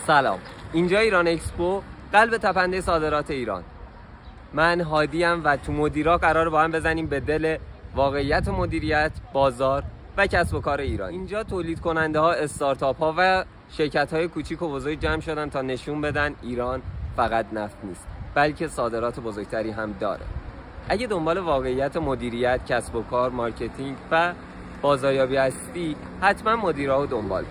سلام، اینجا ایران اکسپو، قلب تپنده صادرات ایران. من هادیم و تو مدیرا قرار با هم بزنیم به دل واقعیت مدیریت، بازار و کسب و کار ایران. اینجا تولید کننده ها، استارتاپ ها و شرکت های کوچیک و بزرگ جمع شدن تا نشون بدن ایران فقط نفت نیست، بلکه صادرات بزرگتری هم داره. اگه دنبال واقعیت مدیریت، کسب و کار، مارکتینگ و بازاریابی هستی، حتما مدیرا رو دنبال کن.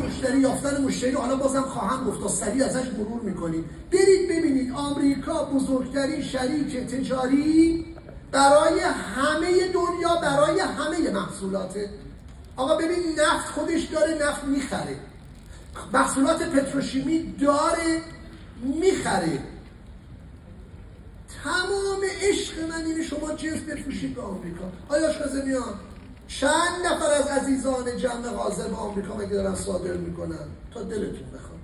مشتری یافتن مشتری رو حالا بازم خواهم گفت تا سریع ازش مرور میکنیم. برید ببینید آمریکا بزرگترین شریک تجاری برای همه دنیا، برای همه محصولاته. آقا ببین نفت خودش داره، نفت میخره، محصولات پتروشیمی داره میخره. تمام عشق من اینه شما جنس بفروشید به آمریکا. آیا آشپزه میان؟ چند نفر از عزیزان جمع حاضر به آمریکا مگه دارن صادر میکنن؟ تا دلتون بخواد.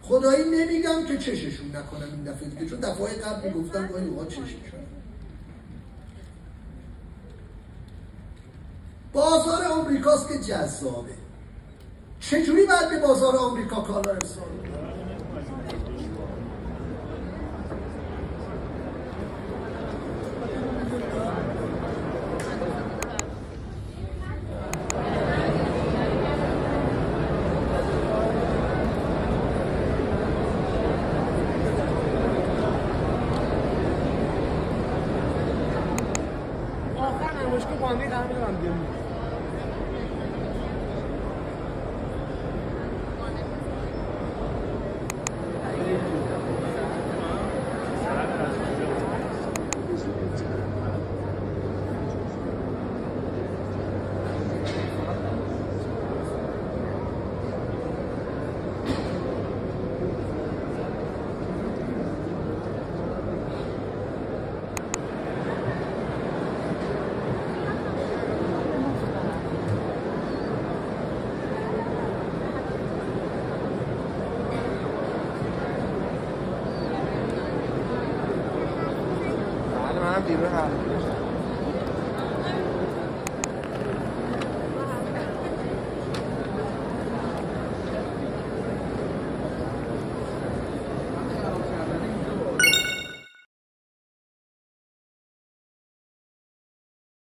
خدایی نمیگم که چششون نکنم این دفعه دیگه، چون دفعه قبل میگفتم گاهی اوقات چششون. بازار آمریکاست که جذابه. چجوری باید به بازار آمریکا کالا ارسال کنیم؟ بیرون هم